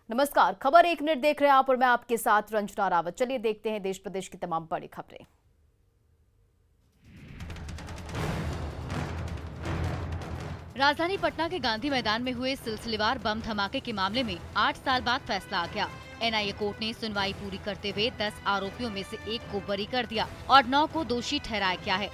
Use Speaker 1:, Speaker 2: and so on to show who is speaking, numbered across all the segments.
Speaker 1: नमस्कार, खबर एक मिनट देख रहे हैं आप और मैं आपके साथ रंजना रावत। चलिए देखते हैं देश प्रदेश की तमाम बड़ी खबरें।
Speaker 2: राजधानी पटना के गांधी मैदान में हुए सिलसिलेवार बम धमाके के मामले में 8 साल बाद फैसला आ गया। एनआईए कोर्ट ने सुनवाई पूरी करते हुए 10 आरोपियों में से एक को बरी कर दिया और 9 को दोषी ठहराया गया है।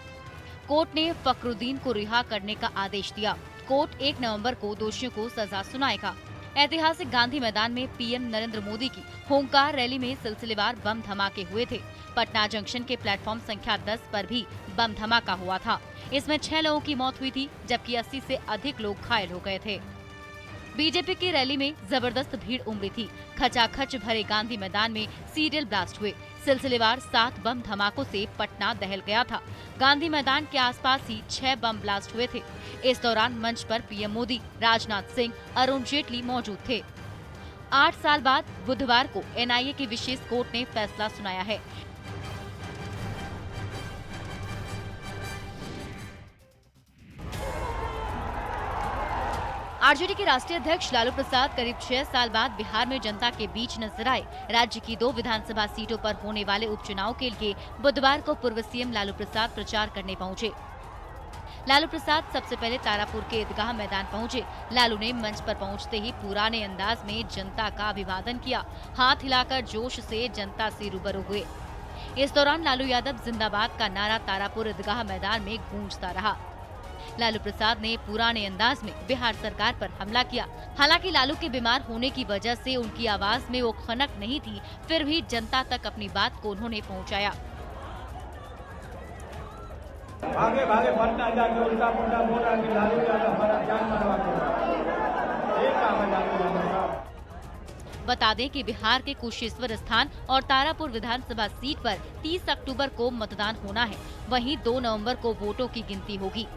Speaker 2: कोर्ट ने फखरुद्दीन को रिहा करने का आदेश दिया। कोर्ट 1 नवंबर को दोषियों को सजा सुनाएगा। ऐतिहासिक गांधी मैदान में पीएम नरेंद्र मोदी की होंकार रैली में सिलसिलेवार बम धमाके हुए थे। पटना जंक्शन के प्लेटफॉर्म संख्या 10 पर भी बम धमाका हुआ था। इसमें 6 लोगों की मौत हुई थी, जबकि 80 से अधिक लोग घायल हो गए थे। बीजेपी की रैली में जबरदस्त भीड़ उमड़ी थी। खचाखच भरे गांधी मैदान में सीरियल ब्लास्ट हुए। सिलसिलेवार 7 बम धमाकों से पटना दहल गया था। गांधी मैदान के आसपास ही 6 बम ब्लास्ट हुए थे। इस दौरान मंच पर पीएम मोदी, राजनाथ सिंह, अरुण जेटली मौजूद थे। 8 साल बाद बुधवार को एनआईए की विशेष कोर्ट ने फैसला सुनाया है। आरजेडी के राष्ट्रीय अध्यक्ष लालू प्रसाद करीब 6 साल बाद बिहार में जनता के बीच नजर आए। राज्य की 2 विधानसभा सीटों पर होने वाले उपचुनाव के लिए बुधवार को पूर्व सीएम लालू प्रसाद प्रचार करने पहुंचे। लालू प्रसाद सबसे पहले तारापुर के ईदगाह मैदान पहुंचे। लालू ने मंच पर पहुंचते ही पुराने अंदाज में जनता का अभिवादन किया। हाथ हिलाकर जोश से जनता से रूबरू हुए। इस दौरान लालू यादव जिंदाबाद का नारा तारापुर ईदगाह मैदान में गूंजता रहा। लालू प्रसाद ने पुराने अंदाज में बिहार सरकार पर हमला किया। हालांकि लालू के बीमार होने की वजह से उनकी आवाज में वो खनक नहीं थी, फिर भी जनता तक अपनी बात को उन्होंने पहुंचाया।
Speaker 3: भागे भागे पटना जाके उल्टा पुल्टा बोला कि लालू यादव हमारा जान मरवा के एक काम है।
Speaker 2: बता दें कि बिहार के कुशेश्वर स्थान और तारापुर विधानसभा सीट पर 30 अक्टूबर को मतदान होना है। वहीं 2 नवंबर को वोटों की गिनती होगी।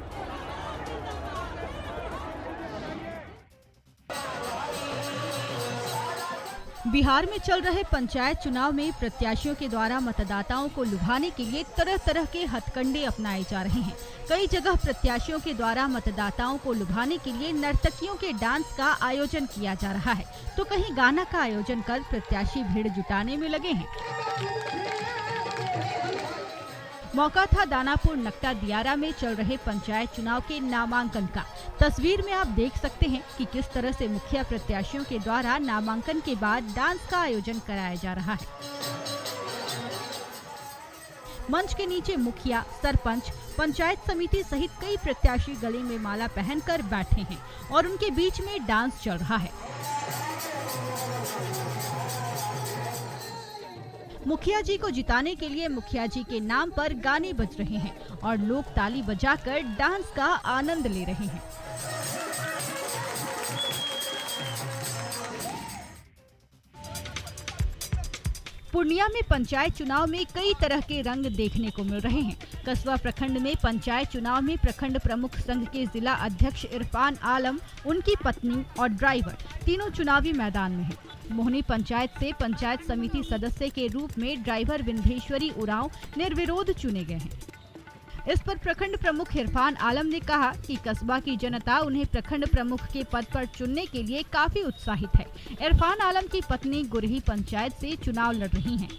Speaker 4: बिहार में चल रहे पंचायत चुनाव में प्रत्याशियों के द्वारा मतदाताओं को लुभाने के लिए तरह तरह के हथकंडे अपनाए जा रहे हैं। कई जगह प्रत्याशियों के द्वारा मतदाताओं को लुभाने के लिए नर्तकियों के डांस का आयोजन किया जा रहा है, तो कहीं गाना का आयोजन कर प्रत्याशी भीड़ जुटाने में लगे हैं। मौका था दानापुर नक्टा दियारा में चल रहे पंचायत चुनाव के नामांकन का। तस्वीर में आप देख सकते हैं कि किस तरह से मुखिया प्रत्याशियों के द्वारा नामांकन के बाद डांस का आयोजन कराया जा रहा है। मंच के नीचे मुखिया, सरपंच, पंचायत समिति सहित कई प्रत्याशी गले में माला पहनकर बैठे हैं और उनके बीच में डांस चल रहा है। मुखिया जी को जिताने के लिए मुखिया जी के नाम पर गाने बज रहे हैं और लोग ताली बजाकर डांस का आनंद ले रहे हैं। पूर्णिया में पंचायत चुनाव में कई तरह के रंग देखने को मिल रहे हैं। कसबा प्रखंड में पंचायत चुनाव में प्रखंड प्रमुख संघ के जिला अध्यक्ष इरफान आलम, उनकी पत्नी और ड्राइवर तीनों चुनावी मैदान में हैं। मोहनी पंचायत से पंचायत समिति सदस्य के रूप में ड्राइवर विंध्येश्वरी उरांव निर्विरोध चुने गए हैं। इस पर प्रखंड प्रमुख इरफान आलम ने कहा कि कस्बा की जनता उन्हें प्रखंड प्रमुख के पद पर चुनने के लिए काफी उत्साहित है। इरफान आलम की पत्नी गुरही पंचायत से चुनाव लड़ रही हैं।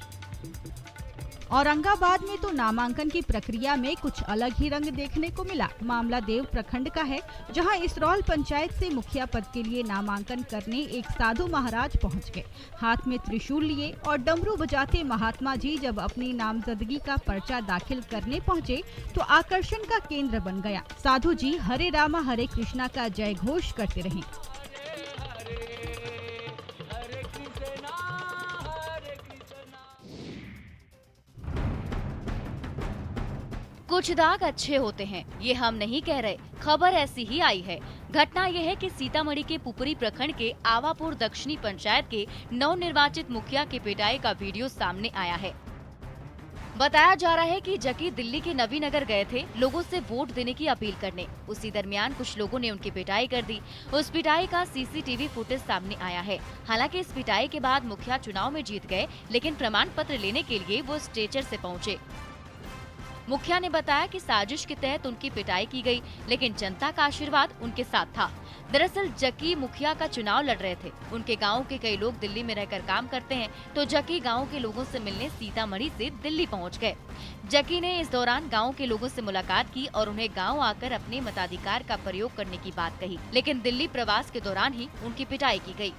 Speaker 4: औरंगाबाद में तो नामांकन की प्रक्रिया में कुछ अलग ही रंग देखने को मिला। मामला देव प्रखंड का है, जहां इसरौल पंचायत से मुखिया पद के लिए नामांकन करने एक साधु महाराज पहुंच गए। हाथ में त्रिशूल लिए और डमरू बजाते महात्मा जी जब अपनी नामजदगी का पर्चा दाखिल करने पहुंचे तो आकर्षण का केंद्र बन गया। साधु जी हरे रामा हरे कृष्णा का जय घोष करते रहे।
Speaker 2: कुछ दाग अच्छे होते हैं, ये हम नहीं कह रहे, खबर ऐसी ही आई है। घटना यह है कि सीतामढ़ी के पुपरी प्रखंड के आवापुर दक्षिणी पंचायत के नवनिर्वाचित मुखिया के पिटाई का वीडियो सामने आया है। बताया जा रहा है कि जकी दिल्ली के नवीनगर गए थे लोगों से वोट देने की अपील करने। उसी दरमियान कुछ लोगों ने उनकी पिटाई कर दी। उस पिटाई का सीसीटीवी फुटेज सामने आया है। हालांकि इस पिटाई के बाद मुखिया चुनाव में जीत गए, लेकिन प्रमाण पत्र लेने के लिए वो स्ट्रेचर से पहुंचे। मुखिया ने बताया कि साजिश के तहत उनकी पिटाई की गई, लेकिन जनता का आशीर्वाद उनके साथ था। दरअसल जकी मुखिया का चुनाव लड़ रहे थे। उनके गांव के कई लोग दिल्ली में रहकर काम करते हैं, तो जकी गांव के लोगों से मिलने सीतामढ़ी से दिल्ली पहुंच गए। जकी ने इस दौरान गांव के लोगों से मुलाकात की और उन्हें गांव आकर अपने मताधिकार का प्रयोग करने की बात कही, लेकिन दिल्ली प्रवास के दौरान ही उनकी पिटाई की गई।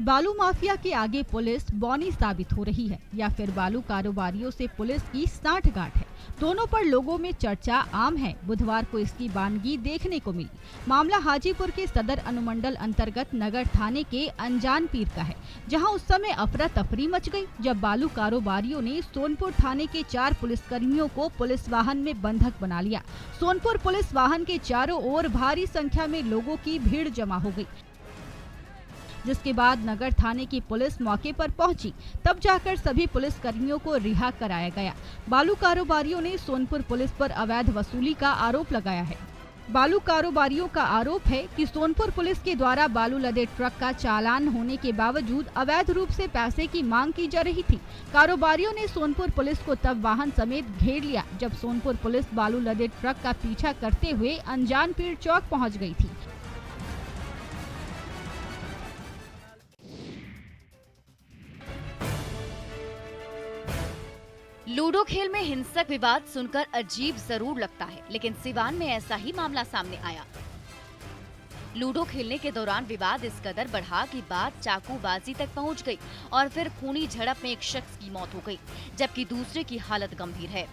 Speaker 4: बालू माफिया के आगे पुलिस बौनी साबित हो रही है या फिर बालू कारोबारियों से पुलिस की सांठगांठ है। दोनों पर लोगों में चर्चा आम है। बुधवार को इसकी बानगी देखने को मिली। मामला हाजीपुर के सदर अनुमंडल अंतर्गत नगर थाने के अनजान पीर का है, जहां उस समय अफरा तफरी मच गई जब बालू कारोबारियों ने सोनपुर थाने के 4 पुलिसकर्मियों को पुलिस वाहन में बंधक बना लिया। सोनपुर पुलिस वाहन के चारों ओर भारी संख्या में लोगों की भीड़ जमा हो गई, जिसके बाद नगर थाने की पुलिस मौके पर पहुंची। तब जाकर सभी पुलिसकर्मियों को रिहा कराया गया। बालू कारोबारियों ने सोनपुर पुलिस पर अवैध वसूली का आरोप लगाया है। बालू कारोबारियों का आरोप है कि सोनपुर पुलिस के द्वारा बालू लदे ट्रक का चालान होने के बावजूद अवैध रूप से पैसे की मांग की जा रही थी। कारोबारियों ने सोनपुर पुलिस को तब वाहन समेत घेर लिया जब सोनपुर पुलिस बालू लदे ट्रक का पीछा करते हुए अनजान पीर चौक पहुँच गयी थी।
Speaker 2: लूडो खेल में हिंसक विवाद सुनकर अजीब जरूर लगता है, लेकिन सिवान में ऐसा ही मामला सामने आया। लूडो खेलने के दौरान विवाद इस कदर बढ़ा कि बात चाकूबाजी तक पहुंच गई और फिर खूनी झड़प में एक शख्स की मौत हो गई, जबकि दूसरे की हालत गंभीर है।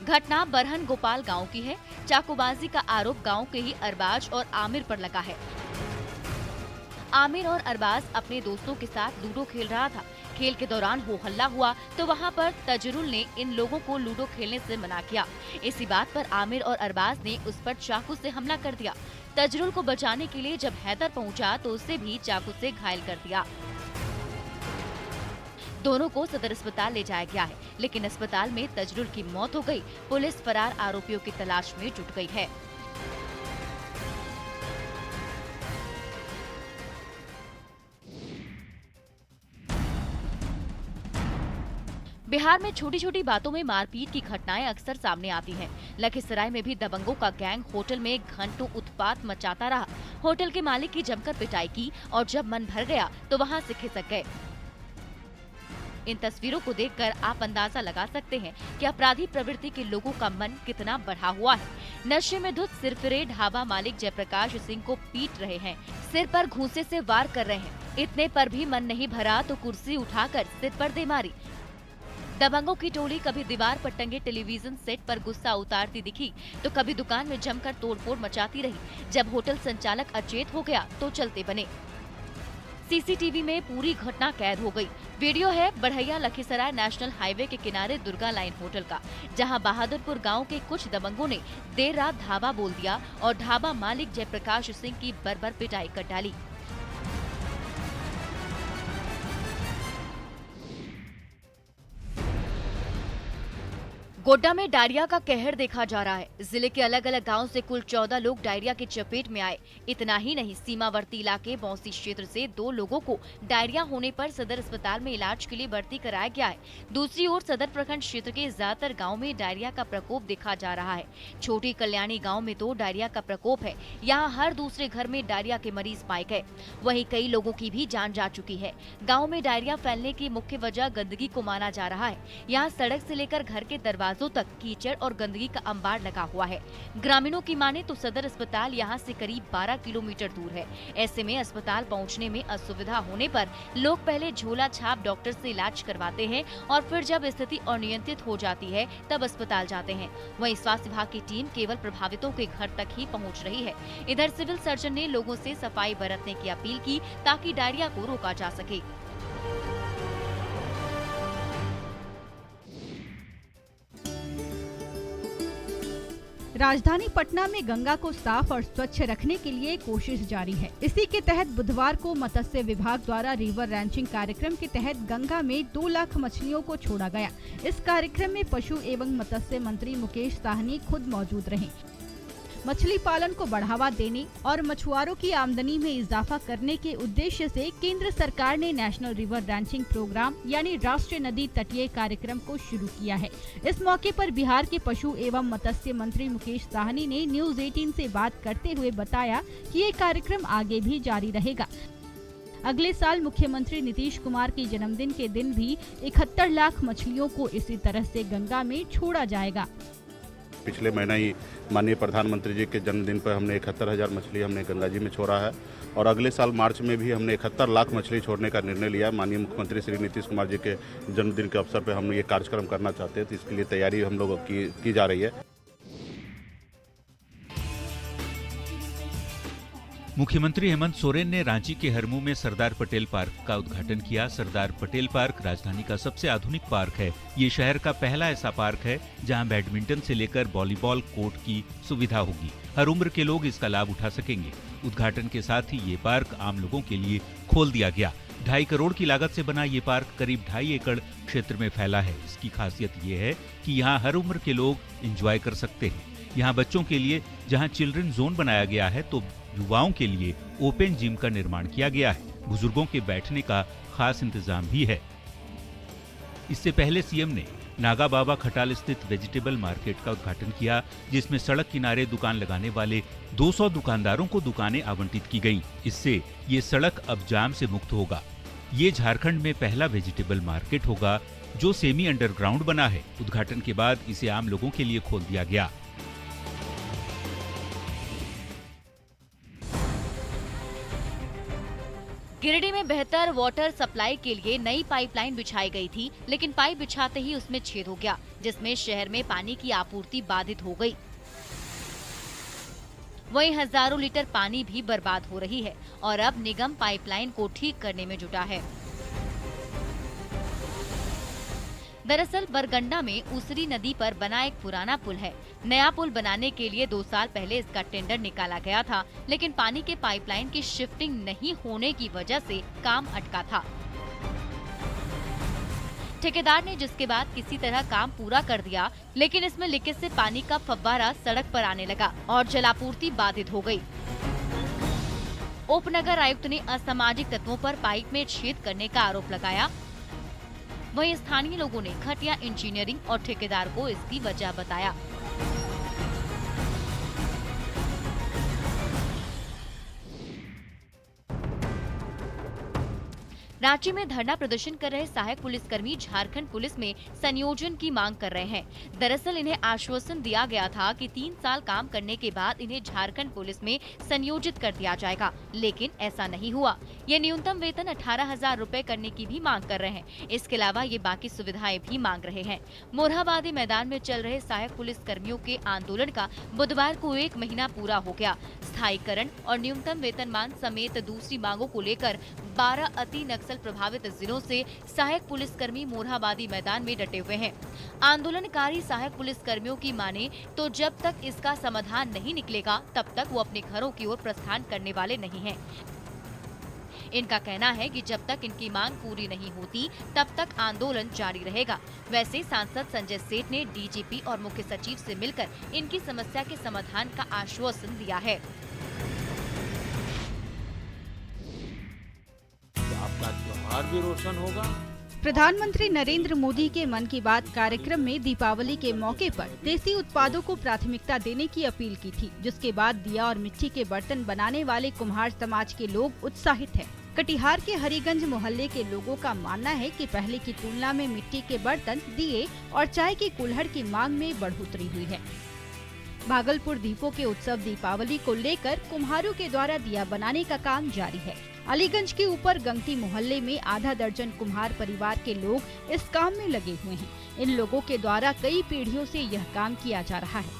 Speaker 2: घटना बरहन गोपाल गांव की है। चाकूबाजी का आरोप गांव के ही अरबाज और आमिर पर लगा है। आमिर और अरबाज अपने दोस्तों के साथ लूडो खेल रहा था। खेल के दौरान हो हल्ला हुआ तो वहां पर तजरुल ने इन लोगों को लूडो खेलने से मना किया। इसी बात पर आमिर और अरबाज ने उस पर चाकू से हमला कर दिया। तजरुल को बचाने के लिए जब हैदर पहुंचा तो उसे भी चाकू से घायल कर दिया। दोनों को सदर अस्पताल ले जाया गया है, लेकिन अस्पताल में तजरुल की मौत हो गई। पुलिस फरार आरोपियों की तलाश में जुट गई है। बिहार में छोटी छोटी बातों में मारपीट की घटनाएं अक्सर सामने आती हैं। लखीसराय में भी दबंगों का गैंग होटल में घंटों उत्पात मचाता रहा। होटल के मालिक की जमकर पिटाई की और जब मन भर गया तो वहां से खिसक गए। इन तस्वीरों को देखकर आप अंदाजा लगा सकते हैं कि अपराधी प्रवृत्ति के लोगों का मन कितना बढ़ा हुआ है। नशे में धुत सिरफिरे ढाबा मालिक जयप्रकाश सिंह को पीट रहे हैं, सिर पर घूंसे से वार कर रहे हैं। इतने पर भी मन नहीं भरा तो कुर्सी उठाकर सिर पर दे मारी। दबंगों की टोली कभी दीवार पर टंगे टेलीविजन सेट पर गुस्सा उतारती दिखी तो कभी दुकान में जमकर तोड़फोड़ मचाती रही। जब होटल संचालक अचेत हो गया तो चलते बने। सीसीटीवी में पूरी घटना कैद हो गई। वीडियो है बढ़ैया लखीसराय नेशनल हाईवे के किनारे दुर्गा लाइन होटल का, जहां बहादुरपुर गांव के कुछ दबंगों ने देर रात ढाबा बोल दिया और ढाबा मालिक जयप्रकाश सिंह की बर्बर पिटाई कर डाली। गोड्डा में डायरिया का कहर देखा जा रहा है। जिले के अलग अलग गांव से कुल 14 लोग डायरिया की चपेट में आए। इतना ही नहीं, सीमावर्ती इलाके बौंसी क्षेत्र से 2 लोगों को डायरिया होने पर सदर अस्पताल में इलाज के लिए भर्ती कराया गया है। दूसरी ओर सदर प्रखंड क्षेत्र के ज्यादातर गाँव में डायरिया का प्रकोप देखा जा रहा है। छोटी कल्याणी गाँव में तो डायरिया का प्रकोप है। यहाँ हर दूसरे घर में डायरिया के मरीज पाए गए। वहीं कई लोगों की भी जान जा चुकी है। गाँव में डायरिया फैलने की मुख्य वजह गंदगी को माना जा रहा है। यहाँ सड़क से लेकर घर के दरवाजे तक कीचड़ और गंदगी का अंबार लगा हुआ है। ग्रामीणों की माने तो सदर अस्पताल यहां से करीब 12 किलोमीटर दूर है। ऐसे में अस्पताल पहुंचने में असुविधा होने पर लोग पहले झोला छाप डॉक्टर से इलाज करवाते हैं और फिर जब स्थिति अनियंत्रित हो जाती है तब अस्पताल जाते हैं। वहीं स्वास्थ्य विभाग की टीम केवल प्रभावितों के घर तक ही पहुँच रही है। इधर सिविल सर्जन ने लोगों से सफाई बरतने की अपील की ताकि डायरिया को रोका जा सके।
Speaker 4: राजधानी पटना में गंगा को साफ और स्वच्छ रखने के लिए कोशिश जारी है। इसी के तहत बुधवार को मत्स्य विभाग द्वारा रिवर रैंचिंग कार्यक्रम के तहत गंगा में 2 लाख मछलियों को छोड़ा गया। इस कार्यक्रम में पशु एवं मत्स्य मंत्री मुकेश साहनी खुद मौजूद रहे। मछली पालन को बढ़ावा देने और मछुआरों की आमदनी में इजाफा करने के उद्देश्य से केंद्र सरकार ने नेशनल रिवर रैंचिंग प्रोग्राम यानी राष्ट्रीय नदी तटीय कार्यक्रम को शुरू किया है। इस मौके पर बिहार के पशु एवं मत्स्य मंत्री मुकेश साहनी ने न्यूज 18 से बात करते हुए बताया कि ये कार्यक्रम आगे भी जारी रहेगा। अगले साल मुख्यमंत्री नीतीश कुमार के जन्मदिन के दिन भी 71 लाख मछलियों को इसी तरह से गंगा में छोड़ा जाएगा।
Speaker 5: पिछले महीना ही माननीय प्रधानमंत्री जी के जन्मदिन पर हमने 71,000 मछली हमने गंगा जी में छोड़ा है और अगले साल मार्च में भी हमने 71 लाख मछली छोड़ने का निर्णय लिया है। माननीय मुख्यमंत्री श्री नीतीश कुमार जी के जन्मदिन के अवसर पर हम ये कार्यक्रम करना चाहते हैं, तो इसके लिए तैयारी हम लोगों की जा रही है।
Speaker 6: मुख्यमंत्री हेमंत सोरेन ने रांची के हरमू में सरदार पटेल पार्क का उद्घाटन किया। सरदार पटेल पार्क राजधानी का सबसे आधुनिक पार्क है। ये शहर का पहला ऐसा पार्क है जहां बैडमिंटन से लेकर वॉलीबॉल कोर्ट की सुविधा होगी। हर उम्र के लोग इसका लाभ उठा सकेंगे। उद्घाटन के साथ ही ये पार्क आम लोगों के लिए खोल दिया गया। 2.5 करोड़ की लागत से बना ये पार्क करीब 2.5 एकड़ क्षेत्र में फैला है। इसकी खासियत ये है कि यहाँ हर उम्र के लोग एंजॉय कर सकते हैं। यहाँ बच्चों के लिए जहाँ चिल्ड्रन जोन बनाया गया है तो युवाओं के लिए ओपन जिम का निर्माण किया गया है। बुजुर्गों के बैठने का खास इंतजाम भी है। इससे पहले सीएम ने नागा बाबा खटाल स्थित वेजिटेबल मार्केट का उद्घाटन किया, जिसमें सड़क किनारे दुकान लगाने वाले 200 दुकानदारों को दुकानें आवंटित की गईं। इससे ये सड़क अब जाम से मुक्त होगा। ये झारखंड में पहला वेजिटेबल मार्केट होगा जो सेमी अंडरग्राउंड बना है। उद्घाटन के बाद इसे आम लोगों के लिए खोल दिया गया।
Speaker 2: गिरिडीह में बेहतर वाटर सप्लाई के लिए नई पाइपलाइन बिछाई गई थी, लेकिन पाइप बिछाते ही उसमें छेद हो गया, जिसमें शहर में पानी की आपूर्ति बाधित हो गई। वहीं हजारों लीटर पानी भी बर्बाद हो रही है और अब निगम पाइपलाइन को ठीक करने में जुटा है। दरअसल बरगंडा में उसरी नदी पर बना एक पुराना पुल है। नया पुल बनाने के लिए 2 साल पहले इसका टेंडर निकाला गया था, लेकिन पानी के पाइपलाइन की शिफ्टिंग नहीं होने की वजह से काम अटका था। ठेकेदार ने जिसके बाद किसी तरह काम पूरा कर दिया, लेकिन इसमें लीकेज से पानी का फव्वारा सड़क पर आने लगा और जलापूर्ति बाधित हो गई। उपनगर आयुक्त ने असामाजिक तत्वों पर पाइप में छेद करने का आरोप लगाया। वहीं स्थानीय लोगों ने घटिया इंजीनियरिंग और ठेकेदार को इसकी वजह बताया। रांची में धरना प्रदर्शन कर रहे सहायक पुलिसकर्मी झारखंड पुलिस में संयोजन की मांग कर रहे हैं। दरअसल इन्हें आश्वासन दिया गया था कि 3 साल काम करने के बाद इन्हें झारखंड पुलिस में संयोजित कर दिया जाएगा, लेकिन ऐसा नहीं हुआ। ये न्यूनतम वेतन 18,000 रुपए करने की भी मांग कर रहे हैं। इसके अलावा ये बाकी सुविधाएं भी मांग रहे हैं। मोरहाबादी मैदान में चल रहे सहायक पुलिस कर्मियों के आंदोलन का बुधवार को 1 महीना पूरा हो गया। स्थायीकरण और न्यूनतम वेतनमान समेत दूसरी मांगों को लेकर 12 अति नक्सल प्रभावित जिलों से सहायक पुलिसकर्मी मोरहाबादी मैदान में डटे हुए हैं। आंदोलनकारी सहायक पुलिसकर्मियों की माने तो जब तक इसका समाधान नहीं निकलेगा तब तक वो अपने घरों की ओर प्रस्थान करने वाले नहीं हैं। इनका कहना है कि जब तक इनकी मांग पूरी नहीं होती तब तक आंदोलन जारी रहेगा। वैसे सांसद संजय सेठ ने डीजीपी और मुख्य सचिव से मिलकर इनकी समस्या के समाधान का आश्वासन दिया है।
Speaker 3: आपका त्योहार भी रोशन होगा।
Speaker 4: प्रधानमंत्री नरेंद्र मोदी के मन की बात कार्यक्रम में दीपावली के मौके पर देसी उत्पादों को प्राथमिकता देने की अपील की थी, जिसके बाद दिया और मिट्टी के बर्तन बनाने वाले कुम्हार समाज के लोग उत्साहित हैं। कटिहार के हरिगंज मोहल्ले के लोगों का मानना है कि पहले की तुलना में मिट्टी के बर्तन, दिए और चाय की कुल्हड़ की मांग में बढ़ोतरी हुई है। भागलपुर दीपों के उत्सव दीपावली को लेकर कुम्हारों के द्वारा दिया बनाने का काम जारी है। अलीगंज के ऊपर गंगटी मोहल्ले में आधा दर्जन कुम्हार परिवार के लोग इस काम में लगे हुए हैं। इन लोगों के द्वारा कई पीढ़ियों से यह काम किया जा रहा है।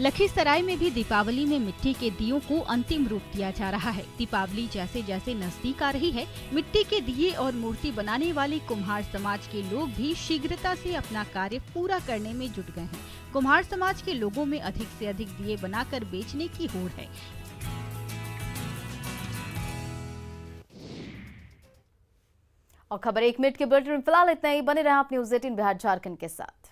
Speaker 4: लखीसराय में भी दीपावली में मिट्टी के दियों को अंतिम रूप दिया जा रहा है। दीपावली जैसे जैसे नजदीक आ रही है, मिट्टी के दिए और मूर्ति बनाने वाले कुम्हार समाज के लोग भी शीघ्रता से अपना कार्य पूरा करने में जुट गए हैं। कुम्हार समाज के लोगों में अधिक से अधिक दिए बनाकर बेचने की होड़ है।
Speaker 1: और खबर 1 मिनट के बुलेटिन में फिलहाल इतना ही। बने रहे आप न्यूज़ 18 बिहार झारखंड के साथ।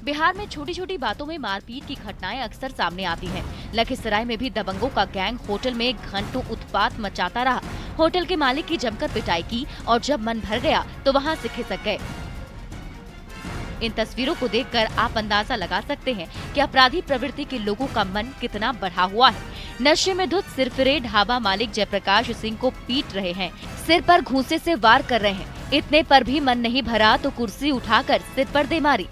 Speaker 2: बिहार में छोटी छोटी बातों में मारपीट की घटनाएं अक्सर सामने आती हैं। लखीसराय में भी दबंगों का गैंग होटल में घंटों उत्पात मचाता रहा। होटल के मालिक की जमकर पिटाई की और जब मन भर गया तो वहां से खिसक गए। इन तस्वीरों को देखकर आप अंदाजा लगा सकते हैं कि अपराधी प्रवृत्ति के लोगों का मन कितना बढ़ा हुआ है। नशे में धुत सिरफिरे ढाबा मालिक जयप्रकाश सिंह को पीट रहे हैं, सिर पर घूंसे से वार कर रहे हैं। इतने पर भी मन नहीं भरा तो कुर्सी उठाकर सिर पर दे मारी।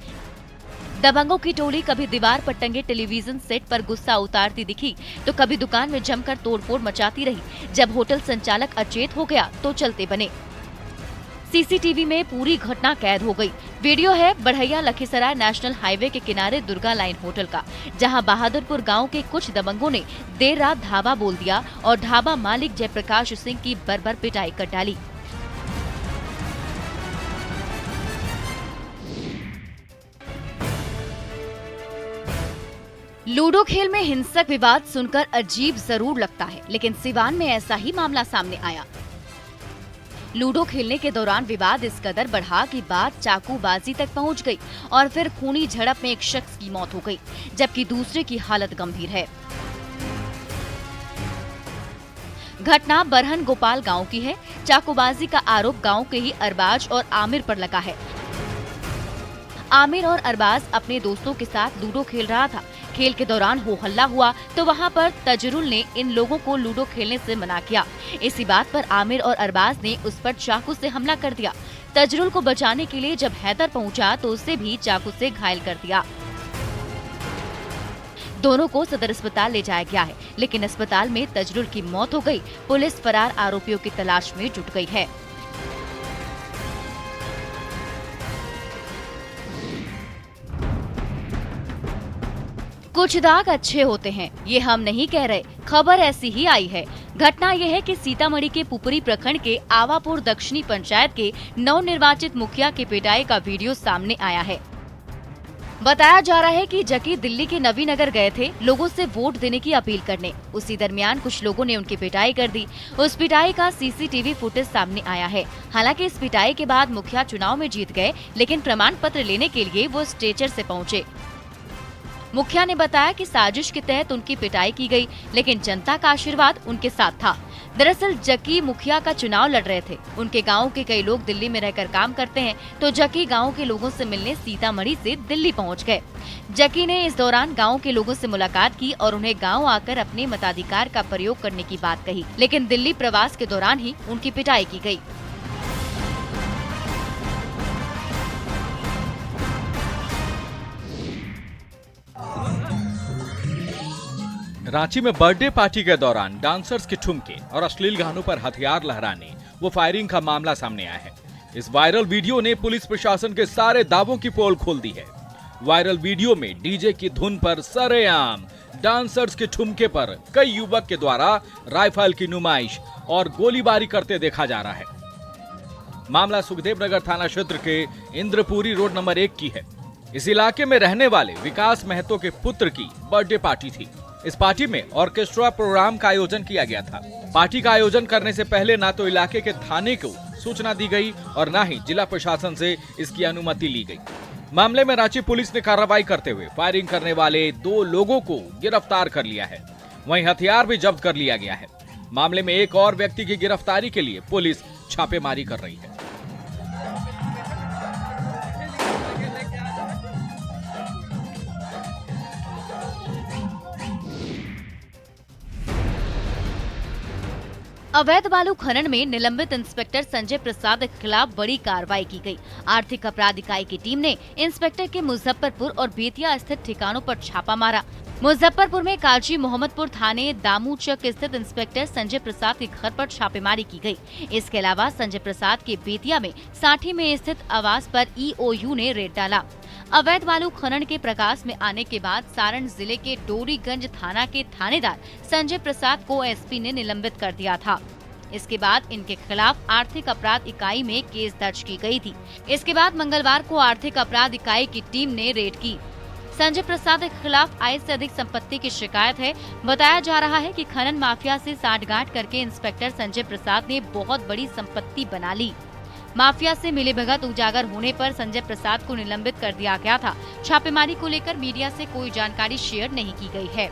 Speaker 2: दबंगों की टोली कभी दीवार पर टंगे टेलीविजन सेट पर गुस्सा उतारती दिखी तो कभी दुकान में जमकर तोड़फोड़ मचाती रही। जब होटल संचालक अचेत हो गया तो चलते बने। सीसीटीवी में पूरी घटना कैद हो गई। वीडियो है बढ़ैया लखीसराय नेशनल हाईवे के किनारे दुर्गा लाइन होटल का, जहां बहादुरपुर गांव के कुछ दबंगों ने देर रात ढाबा बोल दिया और ढाबा मालिक जयप्रकाश सिंह की बर्बर पिटाई कर डाली। लूडो खेल में हिंसक विवाद सुनकर अजीब जरूर लगता है, लेकिन सिवान में ऐसा ही मामला सामने आया। लूडो खेलने के दौरान विवाद इस कदर बढ़ा कि बात चाकूबाजी तक पहुंच गई और फिर खूनी झड़प में एक शख्स की मौत हो गई, जबकि दूसरे की हालत गंभीर है। घटना बरहन गोपाल गांव की है। चाकूबाजी का आरोप गांव के ही अरबाज और आमिर पर लगा है। आमिर और अरबाज अपने दोस्तों के साथ लूडो खेल रहा था। खेल के दौरान हो हल्ला हुआ तो वहां पर तजरुल ने इन लोगों को लूडो खेलने से मना किया। इसी बात पर आमिर और अरबाज ने उस पर चाकू से हमला कर दिया। तजरुल को बचाने के लिए जब हैदर पहुंचा तो उसे भी चाकू से घायल कर दिया। दोनों को सदर अस्पताल ले जाया गया है, लेकिन अस्पताल में तजरुल की मौत हो गई। पुलिस फरार आरोपियों की तलाश में जुट गई है। कुछ दाग अच्छे होते हैं, ये हम नहीं कह रहे, खबर ऐसी ही आई है। घटना यह है कि सीतामढ़ी के पुपरी प्रखंड के आवापुर दक्षिणी पंचायत के नवनिर्वाचित मुखिया की पिटाई का वीडियो सामने आया है। बताया जा रहा है कि जकी दिल्ली के नवीनगर गए थे लोगों से वोट देने की अपील करने। उसी दरमियान कुछ लोगों ने उनकी पिटाई कर दी। उस पिटाई का सीसीटीवी फुटेज सामने आया है। हालांकि इस पिटाई के बाद मुखिया चुनाव में जीत गए, लेकिन प्रमाण पत्र लेने के लिए वो स्ट्रेचर से पहुंचे। मुखिया ने बताया कि साजिश के तहत उनकी पिटाई की गई, लेकिन जनता का आशीर्वाद उनके साथ था। दरअसल जकी मुखिया का चुनाव लड़ रहे थे। उनके गांव के कई लोग दिल्ली में रहकर काम करते हैं, तो जकी गांव के लोगों से मिलने सीतामढ़ी से दिल्ली पहुंच गए। जकी ने इस दौरान गांव के लोगों से मुलाकात की और उन्हें गांव आकर अपने मताधिकार का प्रयोग करने की बात कही, लेकिन दिल्ली प्रवास के दौरान ही उनकी पिटाई की गयी।
Speaker 7: रांची में बर्थडे पार्टी के दौरान डांसर्स के ठुमके और अश्लील गानों पर हथियार लहराने व फायरिंग का मामला सामने आया है। इस वायरल वीडियो ने पुलिस प्रशासन के सारे दावों की पोल खोल दी है। वायरल वीडियो में डीजे की धुन पर सरेआम डांसर्स के ठुमके पर कई युवक के द्वारा राइफल की नुमाइश और गोलीबारी करते देखा जा रहा है। मामला सुखदेव नगर थाना क्षेत्र के इंद्रपुरी रोड नंबर 1 की है। इस इलाके में रहने वाले विकास महतो के पुत्र की बर्थडे पार्टी थी। इस पार्टी में ऑर्केस्ट्रा प्रोग्राम का आयोजन किया गया था। पार्टी का आयोजन करने से पहले ना तो इलाके के थाने को सूचना दी गई और ना ही जिला प्रशासन से इसकी अनुमति ली गई। मामले में रांची पुलिस ने कार्रवाई करते हुए फायरिंग करने वाले 2 लोगों को गिरफ्तार कर लिया है। वहीं हथियार भी जब्त कर लिया गया है। मामले में एक और व्यक्ति की गिरफ्तारी के लिए पुलिस छापेमारी कर रही है।
Speaker 2: अवैध बालू खनन में निलंबित इंस्पेक्टर संजय प्रसाद के खिलाफ बड़ी कार्रवाई की गई। आर्थिक अपराध इकाई की टीम ने इंस्पेक्टर के मुजफ्फरपुर और बेतिया स्थित ठिकानों पर छापा मारा। मुजफ्फरपुर में काजी मोहम्मदपुर थाने दामूचक स्थित इंस्पेक्टर संजय प्रसाद के घर पर छापेमारी की गई। इसके अलावा संजय प्रसाद के बेतिया में साठी में स्थित आवास पर ईओयू ने रेड डाला। अवैध बालू खनन के प्रकाश में आने के बाद सारण जिले के डोरीगंज थाना के थानेदार संजय प्रसाद को एसपी ने निलंबित कर दिया था। इसके बाद इनके खिलाफ आर्थिक अपराध इकाई में केस दर्ज की गई थी। इसके बाद मंगलवार को आर्थिक अपराध इकाई की टीम ने रेड की। संजय प्रसाद के खिलाफ आय से अधिक संपत्ति की शिकायत है। बताया जा रहा है कि खनन माफिया से साठगांठ करके इंस्पेक्टर संजय प्रसाद ने बहुत बड़ी संपत्ति बना ली। माफिया से मिलीभगत उजागर होने पर संजय प्रसाद को निलंबित कर दिया गया था। छापेमारी को लेकर मीडिया से कोई जानकारी शेयर नहीं की गई है।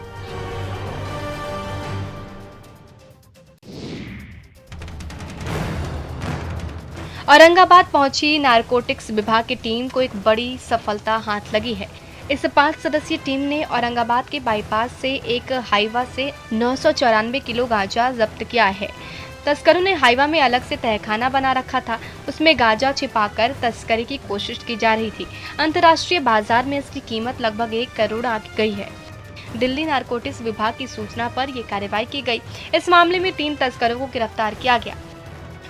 Speaker 8: औरंगाबाद पहुंची नारकोटिक्स विभाग की टीम को एक बड़ी सफलता हाथ लगी है। इस 5 सदस्यीय टीम ने औरंगाबाद के बाईपास से एक हाईवा से 994 किलो गांजा जब्त किया है। तस्करों ने हाईवा में अलग से तहखाना बना रखा था, उसमें गांजा छिपाकर तस्करी की कोशिश की जा रही थी। अंतर्राष्ट्रीय बाजार में इसकी कीमत लगभग 1 करोड़ आंकी गई है। दिल्ली नारकोटिक्स विभाग की सूचना पर यह कार्रवाई की गई। इस मामले में 3 तस्करों को गिरफ्तार किया गया।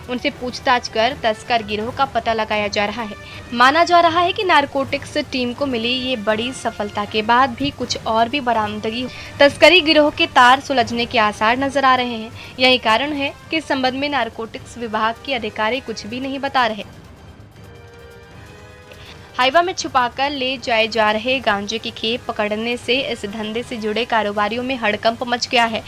Speaker 8: उनसे पूछताछ कर तस्कर गिरोह का पता लगाया जा रहा है। माना जा रहा है कि नारकोटिक्स टीम को मिली ये बड़ी सफलता के बाद भी कुछ और भी बरामदगी तस्करी गिरोह के तार सुलझने के आसार नजर आ रहे हैं। यही कारण है कि इस संबंध में नारकोटिक्स विभाग के अधिकारी कुछ भी नहीं बता रहे। हाईवा में छुपाकर ले जाए जा रहे गांजे की खेप पकड़ने से इस धंधे से जुड़े कारोबारियों में हड़कंप मच गया है।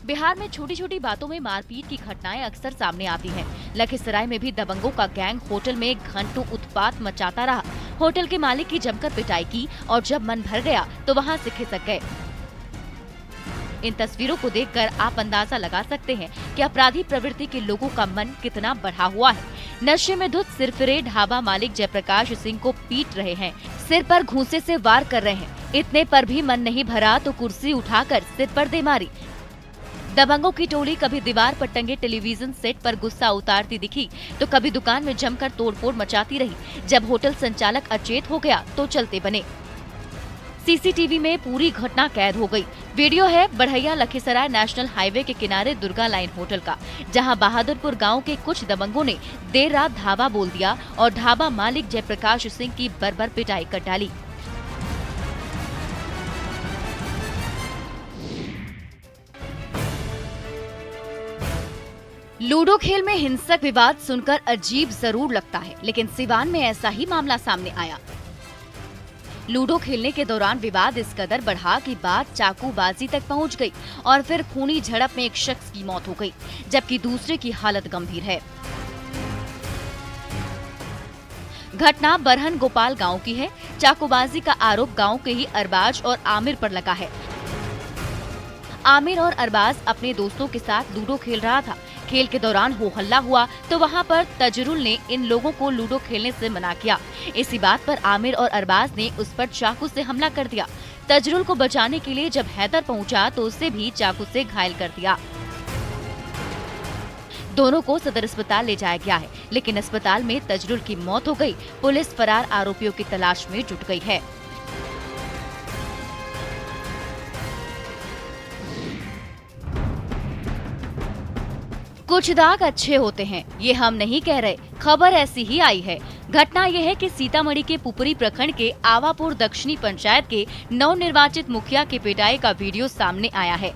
Speaker 2: बिहार में छोटी छोटी बातों में मारपीट की घटनाएं अक्सर सामने आती हैं। लखीसराय में भी दबंगों का गैंग होटल में घंटों उत्पात मचाता रहा। होटल के मालिक की जमकर पिटाई की और जब मन भर गया तो वहां से खिसक गए। इन तस्वीरों को देखकर आप अंदाजा लगा सकते हैं कि अपराधी प्रवृत्ति के लोगों का मन कितना बढ़ा हुआ है। नशे में धुत सिरफिरे ढाबा मालिक जयप्रकाश सिंह को पीट रहे हैं, सिर पर घूंसे से वार कर रहे हैं। इतने पर भी मन नहीं भरा तो कुर्सी उठाकर सिर पर दे मारी। दबंगों की टोली कभी दीवार पर टंगे टेलीविजन सेट पर गुस्सा उतारती दिखी तो कभी दुकान में जमकर तोड़फोड़ मचाती रही। जब होटल संचालक अचेत हो गया तो चलते बने। सीसीटीवी में पूरी घटना कैद हो गई। वीडियो है बढ़ैया लखीसराय नेशनल हाईवे के किनारे दुर्गा लाइन होटल का, जहां बहादुरपुर गांव के कुछ दबंगों ने देर रात ढाबा बोल दिया और ढाबा मालिक जयप्रकाश सिंह की बर्बर पिटाई कर डाली। लूडो खेल में हिंसक विवाद सुनकर अजीब जरूर लगता है, लेकिन सिवान में ऐसा ही मामला सामने आया। लूडो खेलने के दौरान विवाद इस कदर बढ़ा कि बात चाकूबाजी तक पहुंच गई और फिर खूनी झड़प में एक शख्स की मौत हो गई, जबकि दूसरे की हालत गंभीर है। घटना बरहन गोपाल गांव की है। चाकूबाजी का आरोप गांव के ही अरबाज और आमिर पर लगा है। आमिर और अरबाज अपने दोस्तों के साथ लूडो खेल रहा था। खेल के दौरान हो हल्ला हुआ तो वहां पर तजरुल ने इन लोगों को लूडो खेलने से मना किया। इसी बात पर आमिर और अरबाज ने उस पर चाकू से हमला कर दिया। तजरुल को बचाने के लिए जब हैदर पहुंचा तो उसे भी चाकू से घायल कर दिया। दोनों को सदर अस्पताल ले जाया गया है, लेकिन अस्पताल में तजरुल की मौत हो गई। पुलिस फरार आरोपियों की तलाश में जुट गई है। कुछ दाग अच्छे होते हैं, ये हम नहीं कह रहे, खबर ऐसी ही आई है। घटना यह है कि सीतामढ़ी के पुपरी प्रखंड के आवापुर दक्षिणी पंचायत के नवनिर्वाचित मुखिया की पिटाई का वीडियो सामने आया है।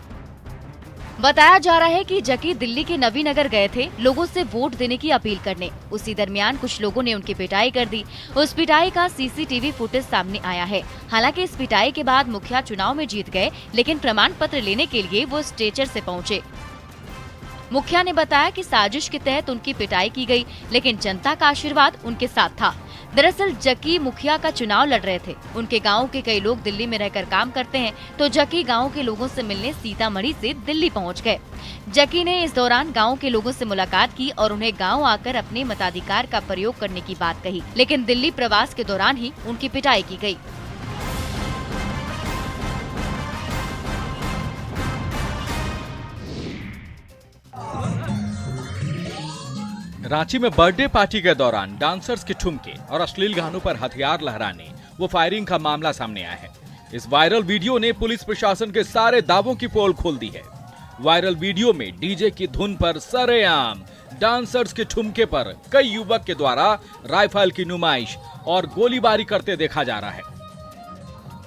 Speaker 2: बताया जा रहा है कि जकी दिल्ली के नवीनगर गए थे लोगों से वोट देने की अपील करने। उसी दरमियान कुछ लोगों ने उनकी पिटाई कर दी। उस पिटाई का सीसीटीवी फुटेज सामने आया है। हालांकि इस पिटाई के बाद मुखिया चुनाव में जीत गए, लेकिन प्रमाण पत्र लेने के लिए वो स्ट्रेचर से पहुंचे। मुखिया ने बताया कि साजिश के तहत उनकी पिटाई की गई, लेकिन जनता का आशीर्वाद उनके साथ था। दरअसल जकी मुखिया का चुनाव लड़ रहे थे। उनके गांव के कई लोग दिल्ली में रहकर काम करते हैं, तो जकी गांव के लोगों से मिलने सीतामढ़ी से दिल्ली पहुंच गए। जकी ने इस दौरान गांव के लोगों से मुलाकात की और उन्हें गांव आकर अपने मताधिकार का प्रयोग करने की बात कही, लेकिन दिल्ली प्रवास के दौरान ही उनकी पिटाई की गई।
Speaker 7: रांची में बर्थडे पार्टी के दौरान डांसर्स के ठुमके और अश्लील गानों पर हथियार लहराने व फायरिंग का मामला सामने आया है। इस वायरल वीडियो ने पुलिस प्रशासन के सारे दावों की पोल खोल दी है। वायरल वीडियो में डीजे की धुन पर सरेआम डांसर्स के ठुमके पर कई युवक के द्वारा राइफल की नुमाइश और गोलीबारी करते देखा जा रहा है।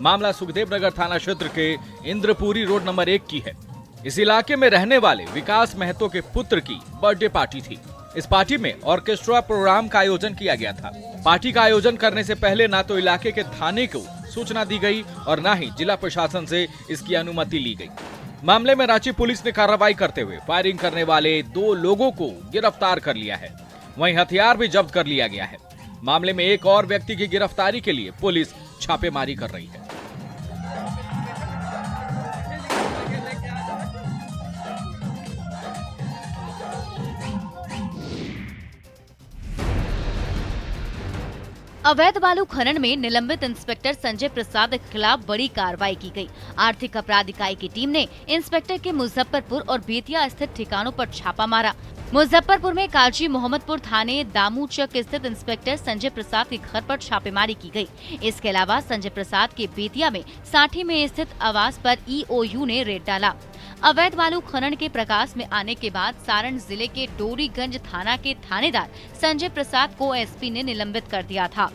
Speaker 7: मामला सुखदेव नगर थाना क्षेत्र के इंद्रपुरी रोड नंबर 1 की है। इस इलाके में रहने वाले विकास महतो के पुत्र की बर्थडे पार्टी थी। इस पार्टी में ऑर्केस्ट्रा प्रोग्राम का आयोजन किया गया था। पार्टी का आयोजन करने से पहले ना तो इलाके के थाने को सूचना दी गई और ना ही जिला प्रशासन से इसकी अनुमति ली गई। मामले में रांची पुलिस ने कार्रवाई करते हुए फायरिंग करने वाले 2 लोगों को गिरफ्तार कर लिया है। वहीं हथियार भी जब्त कर लिया गया है। मामले में एक और व्यक्ति की गिरफ्तारी के लिए पुलिस छापेमारी कर रही है।
Speaker 2: अवैध बालू खनन में निलंबित इंस्पेक्टर संजय प्रसाद के खिलाफ बड़ी कार्रवाई की गई। आर्थिक अपराध इकाई की टीम ने इंस्पेक्टर के मुजफ्फरपुर और बेतिया स्थित ठिकानों पर छापा मारा। मुजफ्फरपुर में काजी मोहम्मदपुर थाने दामूचक स्थित इंस्पेक्टर संजय प्रसाद के घर पर छापेमारी की गई। इसके अलावा संजय प्रसाद के बेतिया में साठी में स्थित आवास पर ईओयू ने रेड डाला। अवैध बालू खनन के प्रकाश में आने के बाद सारण जिले के डोरीगंज थाना के थानेदार संजय प्रसाद को एसपी ने निलंबित कर दिया था।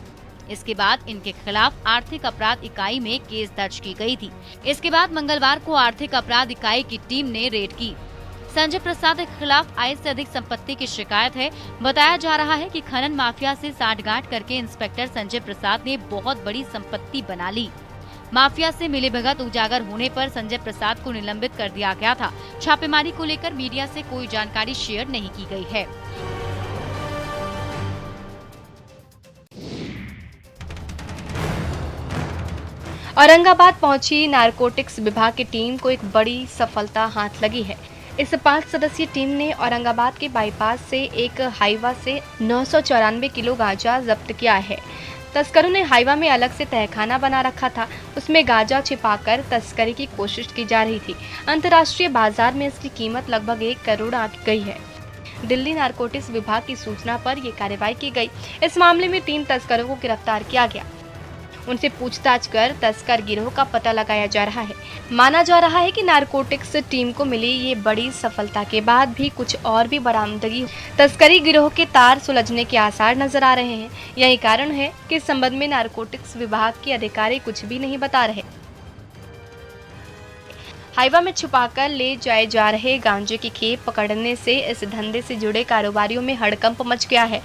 Speaker 2: इसके बाद इनके खिलाफ आर्थिक अपराध इकाई में केस दर्ज की गई थी। इसके बाद मंगलवार को आर्थिक अपराध इकाई की टीम ने रेड की। संजय प्रसाद के खिलाफ आय से अधिक संपत्ति की शिकायत है। बताया जा रहा है कि खनन माफिया से साठगांठ करके इंस्पेक्टर संजय प्रसाद ने बहुत बड़ी संपत्ति बना ली। माफिया से मिलीभगत उजागर होने पर संजय प्रसाद को निलंबित कर दिया गया था। छापेमारी को लेकर मीडिया से कोई जानकारी शेयर नहीं की गई है।
Speaker 8: औरंगाबाद पहुंची नारकोटिक्स विभाग की टीम को एक बड़ी सफलता हाथ लगी है। इस 5 सदस्यीय टीम ने औरंगाबाद के बाईपास से एक हाईवा से 994 किलो गांजा जब्त किया है। तस्करों ने हाईवा में अलग से तहखाना बना रखा था। उसमें गांजा छिपाकर तस्करी की कोशिश की जा रही थी। अंतर्राष्ट्रीय बाजार में इसकी कीमत लगभग 1 करोड़ आंकी गई है। दिल्ली नारकोटिक्स विभाग की सूचना पर यह कार्रवाई की गई। इस मामले में 3 तस्करों को गिरफ्तार किया गया। उनसे पूछताछ कर तस्कर गिरोह का पता लगाया जा रहा है। माना जा रहा है कि नारकोटिक्स टीम को मिली ये बड़ी सफलता के बाद भी कुछ और भी बरामदगी तस्करी गिरोह के तार सुलझने के आसार नजर आ रहे हैं। यही कारण है कि इस संबंध में नारकोटिक्स विभाग के अधिकारी कुछ भी नहीं बता रहे। हाईवा में छुपाकर ले जाए जा रहे गांजे की खेप पकड़ने से इस धंधे से जुड़े कारोबारियों में हड़कंप मच गया है।